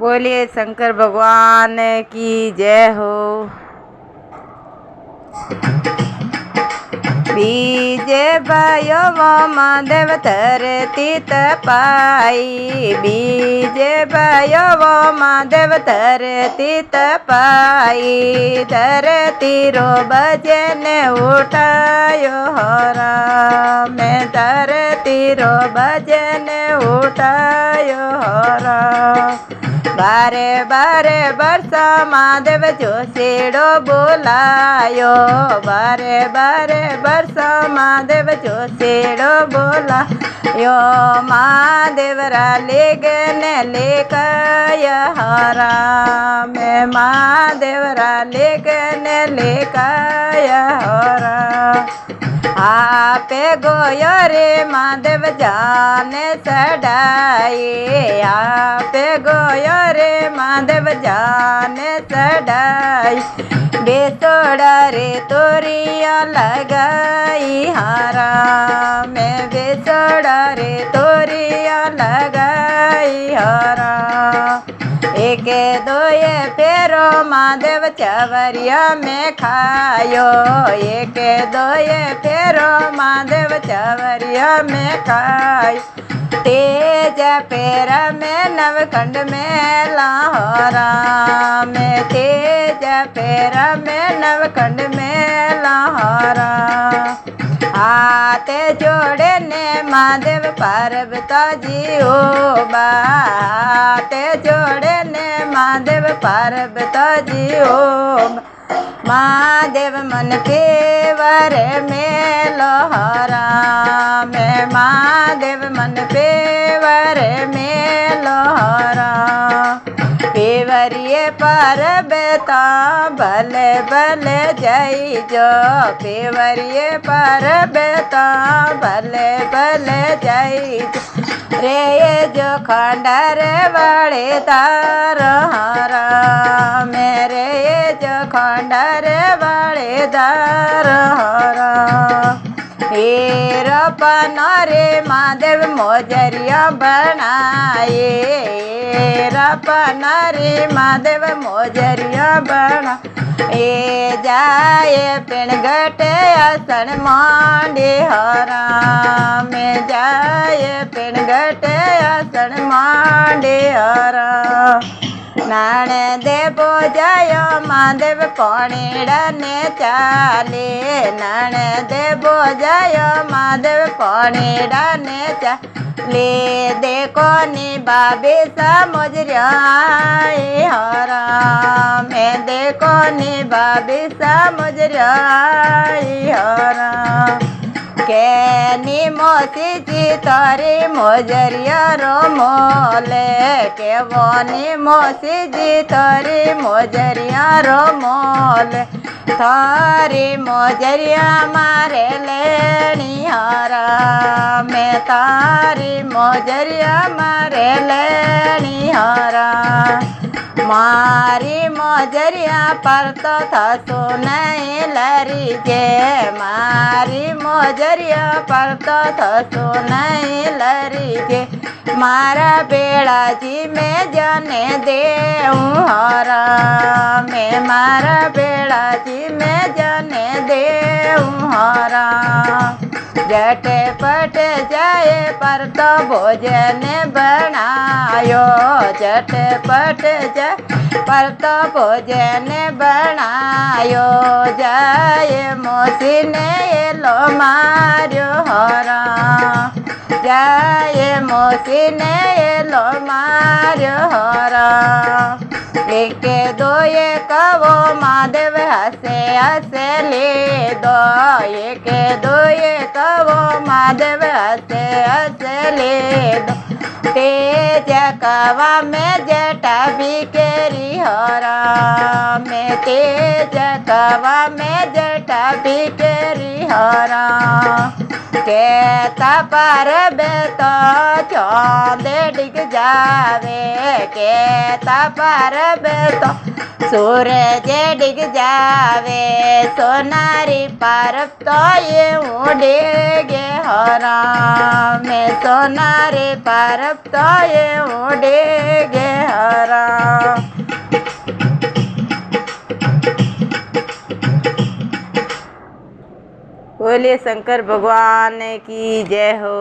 बोलिए शंकर भगवान की जय हो। बीजे भयो महादेव धरती तपाई, बीजे भयो महादेव धरती तपाई, धरती रो भजन उठायो हरा, मैं धरती रो भजन उठायो हरा। बारे बारे बरसा महादेव जोशीड़ो बोलायो, बारे बारे बरसा महादेव जोशीड़ो बोलायो, महादेव रा लेगने लेकाय हरा, मैं महादेव रा लेगने लेकाय हरा। आपे गोयो रे महादेव जाने चढ़ाई, आपे गोयो रे महादेव जाने चढ़ाई, बेसोड़ा रे तोरिया लगाई हारा, मैं बेसोड़ा रे तोरिया लगाई हारा। एक दो ये फेरो महादेव चवरिया में खायो, एक दो ये फेरो महादेव चवरिया में खायो, तेज पैर में नवखंड में लाहौरा, में तेज पैर में नवखंड में लाहौरा। हाथ जोड़े ने महादेव पार्वता जी ओ बा, हाथ जोड़े ने महादेव पार्वता जी ओ, महादेव मन पेवर में लोहरा, मैं महादेव मन पेवर में लोहरा। पेवरिए पार्वता भले भले जय जो, पेवरिए पार्वता भले भले जय जो, रे जो खंडर वाले तार हारा, मेरे जो खंडर वाले दार हारा। हेरा पनारे महादेव मोजरिया बनाए, हेरा पनारे महादेव मोजरिया बना, ए जाए पिण गटे आसन मांडे हरा, में जाए पिण गटे आसन मांडे हरा। नाण देवो जायो महादेव पौणीड़ा ने चाले, नाण देवो जायो महादेव पौणीड़ा ने चाले, देखो नी बाबी समुझरिया हरा, मैं देखो नी बाबी समुझरिया हरा। के नी मोसी जी तारी मोजरिया रो मोले, के वो नी मोसी जी तारी मोजरिया रो मोले, थारी मोजरिया मारे लेनी हारा, मैं तारी मोजरिया मारे लेनी हारा। मारी मोजरिया पर तो था सुनाई लरी जे, मारी मोजरिया पर तो था सुनाई लरी जे, मारा बेड़ा जी में जाने दे हरा, मैं मारा बेड़ा जी में जाने दे हरा। जटे पट जाए पर तो भोजन बनायो, जटे पट जाए पर तो भोजन बनायो, जाए मोसी ने ये लो मार्यो हरा, जाए मोसी ने ये लो मार्यो हरा। एक दो ये कवो महादेव हसे हसे ले दो, एक दो ये कवो महादेव हसे हसे ले दो, तेज कवा में जटा बिकेरी हरा, में तेज कवा में जटा बिकेरी हरा। कहता पर बेतो चौंदे डिग जावे, कहता पर बेतो सूरज डिग जावे, सोनारी पारब तो ये उड़ेगे हरा, मैं सोनारी पारब तो ये उड़ेगे हरा। बोलिए शंकर भगवान की जय हो।